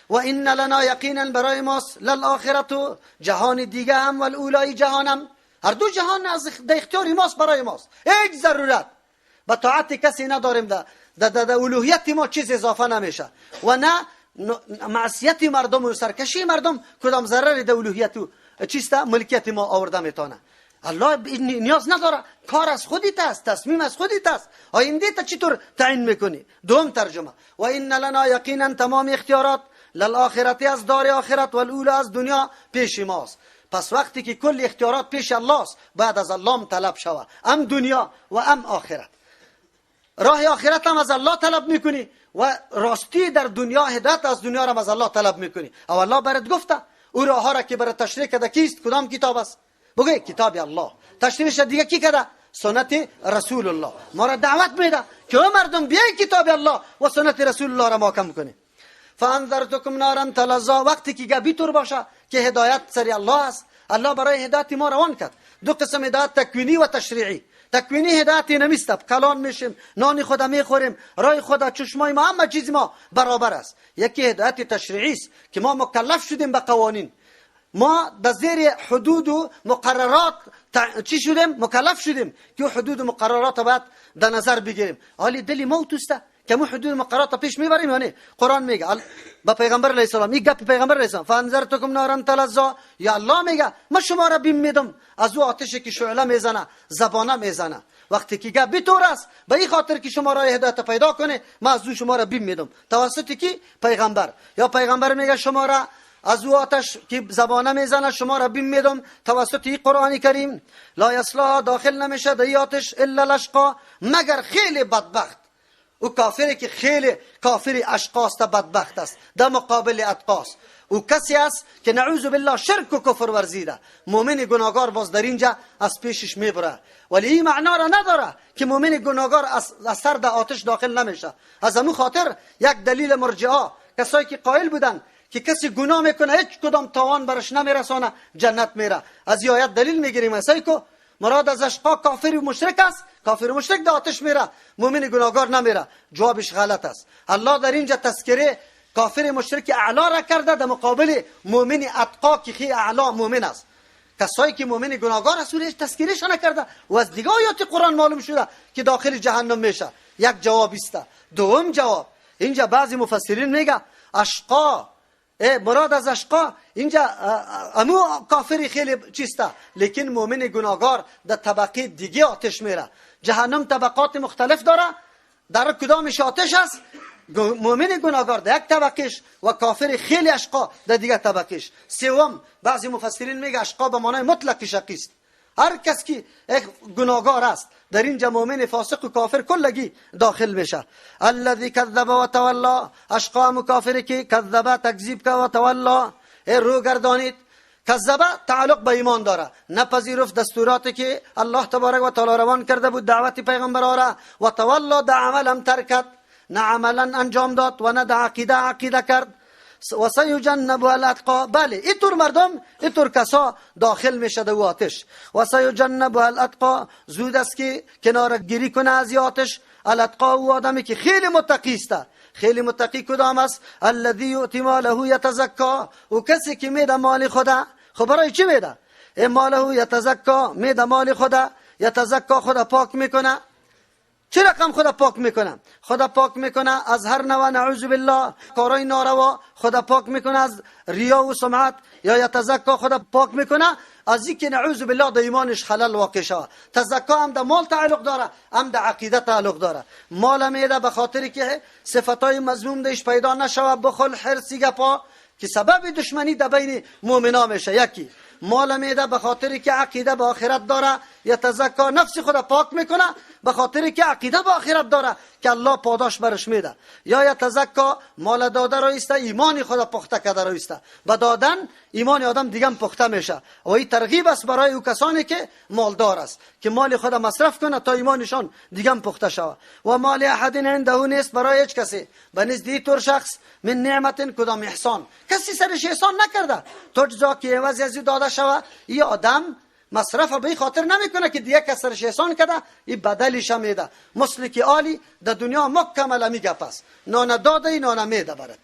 و ان لنا یقینا برای ماست للآخرة جهان دیگه هم و الاولی جهانم. هر دو جهان از اختیار ماست، برای ماست. هیچ ضرورت به طاعت کسی نداریم. در الوهیت ما چیز اضافه نمیشه و نه معصیت مردم و سرکشی مردم کدام ضرری در الوهیت و چیست ملکیت ما آورده میتونه. الله نیاز نداره. کار از خودت است، تصمیم از خودت است. آینده تا چطور تعیین میکنی؟ دوم ترجمه و ان لنا یقینا تمام اختیارات للآخرة از دار آخرت و الاولی از دنیا پیش ماست. پس وقتی که کل اختیارات پیش الله است بعد از الله طلب شود، ام دنیا و ام آخرت. راه آخرت هم از الله طلب میکنی و راستی در دنیا هدایت از دنیا را از الله طلب میکنی. او الله برات گفته او راه ها را که برات تشریح کرده کیست؟ کدام کتاب است؟ بگوی کتاب الله. تشریحش دیگه کی کرده؟ سنت رسول الله. ما را دعوت میده که مردم بیاین کتاب الله و سنت رسول الله را محکم کنی. فانذرتکم نارا تلظی. وقتی که گبی طور باشه که هدایت سری الله است، الله برای هدایت ما روان کرد. دو قسم هدایت تکوینی و تشریعی. تکوینی هدایت نمیست، کلان میشیم، نان خدا میخوریم، رای خدا، چشمای ما، همه چیز ما برابر است. یکی هدایت تشریعی است که ما مکلف شدیم به قوانین. ما در زیر حدود و مقررات چی شدیم؟ مکلف شدیم که حدود و مقررات باید در نظر بگیریم. حالی دلی موت است که ما حدود مقررات پیش میبریم یا نه؟ قرآن میگه با پیغمبر علیه السلام، این گپ پیغمبر علیه السلام، فانذرتکم نارا تلظی، یا الله میگه من شما را بیم میدم از او آتشی که شعله میزنه، زبانه میزنه. وقتی که گپ بطور است به این خاطر که شما را هدایت پیدا کنه، من از او شما را بیم میدم توسط کی؟ پیغمبر. یا پیغمبر میگه شما را از او آتش که زبانه میزنه شما را بیم میدم توسط این قرآن کریم. لا یصلاها، داخل نمیشه در آتش الا الاشقا، مگر خیلی بدبخت. او کافری که خیلی کافری اشقاست بدبخت است در مقابل اتقاست. او کسی است که نعوذ بالله شرک و کفر ورزیده. مؤمن گناهکار باز در اینجا از پیشش میبره، ولی این معنا را نداره که مؤمن گناهکار از سر در آتش داخل نمیشه. از همون خاطر یک دلیل مرجئه، کسایی که قائل بودن که کسی گناه میکنه هیچ کدام تاوان برش نمیرسانه، جنت میره، از این آیت دلیل میگیریم اسایی که مراد از اشقا کافر و مشرک است. کافر و مشرک در آتش میره، مؤمن گناهکار نمیره. جوابش غلط است. الله در اینجا تذکره کافر مشرک اعلی را کرده در مقابل مؤمن اتقا که خیلی اعلی مؤمن است. کسایی که مؤمن گناهکار است اونش تذکرهش نکرده و از دیگه آیات قرآن معلوم شده که داخل جهنم میشه. یک جواب است. دوم جواب، اینجا بعضی مفسرین میگه اشقا مراد از اشقا اینجا امو کافری خیلی چیسته، لیکن مؤمن گناهکار در طبقه دیگه آتش میره. جهنم طبقات مختلف داره، در کدامش آتش است؟ مؤمن گناهکار در یک طبقش و کافر خیلی اشقا در دیگه طبقش. سوم، بعضی مفسرین میگه اشقا به معنای مطلق شقی است. هر کس که یک گناهکار است در اینجا مؤمن فاسق و کافر کلگی داخل میشه. الذی کذب و تولا، اشقا مکافری که کذب تکذیب که و تولا رو گردانید. کذب تعلق به ایمان داره، نپذیرفت دستوراتی که الله تبارک و تعالی روان کرده بود، دعوت پیغمبرها را. و تولا در عمل هم ترکت، نه عملا انجام داد و نه در عقیده کرد. و سیجنبها الاتقا، بله اینطور مردم اینطور کسا داخل میشه در آتش. و سیجنبها الاتقا، زود است که کنار گیری کنه از آتش. الاتقا او آدمی که خیلی متقی است. خیلی متقی کدام است؟ الذی یؤتی ماله یتزکا، او کسی که میده مال خدا. خب برای چی میده؟ ماله یتزکا، میده مال خدا، یتزکا خدا پاک میکنه. چه رقم خدا پاک میکنه؟ خدا پاک میکنه از هر نوع نعوذ بالله کارای ناروا، خدا پاک میکنه از ریا و سمعت. یا یتزکا خدا پاک میکنه از اینکه نعوذ بالله در ایمانش خلل واقع شود. تزکا هم در مال تعلق داره، هم در عقیده تعلق داره. مال میده به خاطری که صفاتای مذموم درش پیدا نشود، بخل، حرص، گپا که سبب دشمنی در بین مؤمنا میشه. یکی مال میده به خاطری که عقیده به آخرت داره، یتزکا نفس خدا پاک میکنه به خاطری که عقیده به آخرت داره که الله پاداش برش میده. یا یتزکا مال داده رایسته، ایمان خدا پخته کرده رایسته. با دادن ایمان آدم دیگه پخته میشه و این ترغیب است برای او کسانی که مالدار است که مال خدا مصرف کنه تا ایمانشان دیگه پخته شود. و مال احد عنده نیست برای هیچ کسی به نزد طور شخص من نعمت کدام احسان، کسی سرش احسان نکرده تجزا که عوض از داده شود. این آدم مصرف به این خاطر نمیکنه که دیگه کسرش احسان کرده این بدلش میده. مسلک عالی در دنیا مکمل میگه پس نان داده نان میده برد،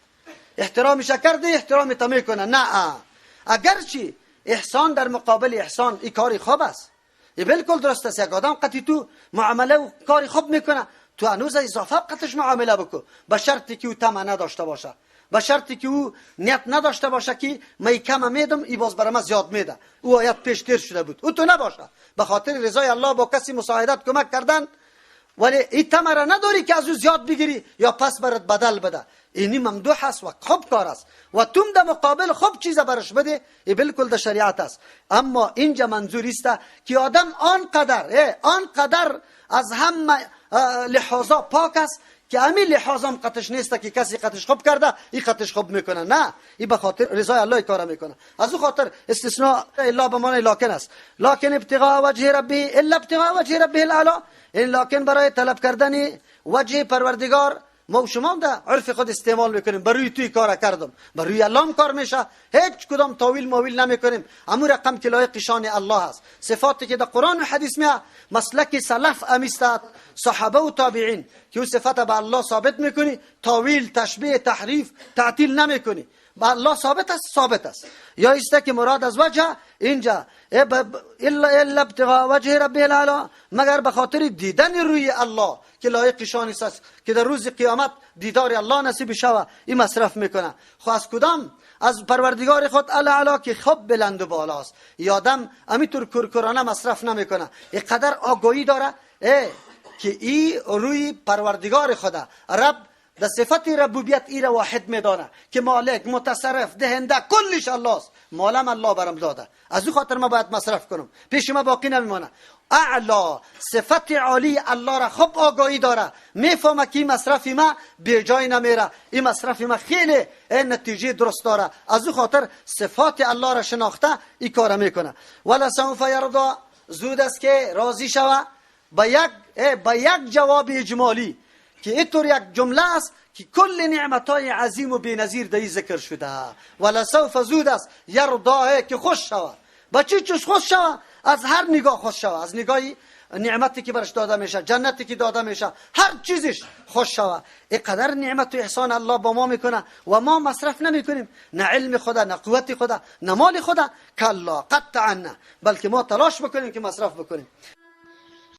احترامش کرده احترامت میکنه. نه، اگرچه احسان در مقابل احسان این کاری خوب است، این بالکل درست است. یک آدم قطعی تو معامله و کاری خوب میکنه، تو هنوز اضافه قطعش معامله بکن به شرطی که او طمع نداشته باشه، به شرطی که او نیت نداشته باشه که من کم میدم ای باز برام زیاد میده. او آیت پیش تیر شده بود، او تو نباشه. به خاطر رضای الله با کسی مساعدت کمک کردن، ولی این طمع را نداری که از او زیاد بگیری یا پس برات بدل بده. اینی ممدوح است و خوب کار است و توم در مقابل خوب چیز برش بده، این بالکل در شریعت است. اما اینجا منظور است که آدم آنقدر از هم لحاظا پاک است که همین لحاظم قطش نیست که کسی قطش خوب کرده این قطش خوب میکنه. نه، این به خاطر رضای الله کار میکنه. از اون خاطر استثناء الا به معنی لکن است. لکن ابتغاء وجه ربی الا ابتغاء وجه ربی الاعلی، این لکن برای طلب کردن وجه پروردگار. ما و شما در عرف خود استعمال میکنیم، بروی توی کار کردم، بروی الله کار میشه، هیچ کدام تاویل مویل نمیکنیم. امو رقم که لایق شان الله است. صفاتی که در قرآن و حدیث میاد مسلک سلف امیستاد صحابه و تابعین که او صفات به الله ثابت میکنی، تاویل، تشبیه، تحریف، تعطیل نمیکنی. با الله ثابت است. یا است که مراد از وجه اینجا الا ابتغاء وجه ربی الاعلی، مگر به خاطر دیدن روی الله که لایقشان است که در روز قیامت دیدار الله نصیب شود، این مصرف میکنه. خو از کدام؟ از پروردگار خود الاعلی که خوب بلند و بالاست. یادم همینطور کرکرانه مصرف نمیکنه، اینقدر آگاهی داره که ای روی پروردگار خدا رب در صفت ربوبیت ای را واحد میدانه که مالک، متصرف، دهنده کلش الله است. مالم الله برام داده، از او خاطر ما باید مصرف کنم، پیش ما باقی نمیمانه. اعلا صفت عالی الله را خوب آگاهی داره، میفهمه که این مصرف ما به جای نمیره، این مصرف ما خیلی نتیجه درست داره، از او خاطر صفات الله را شناخته این کار میکنه. ولا سوف یرضا، زود است که راضی شوه با یک جواب اجمالی که اینطور یک جمله است که کل نعمتای عظیم و بی‌نظیر در ذکر شده. ولا سوف، زود است، یرضا که خوش شوه. با چی چیز خوش شوه؟ از هر نگاه خوش شوه، از نگاهی نعمتی که برش داده میشه، جنتی که داده میشه، هر چیزش خوش شوه. اینقدر نعمت و احسان الله با ما میکنه و ما مصرف نمیکنیم، نه علم خدا، نه قوت خدا، نه مال خدا، کلا قطعا نه، بلکه ما تلاش بکنیم که مصرف بکنیم.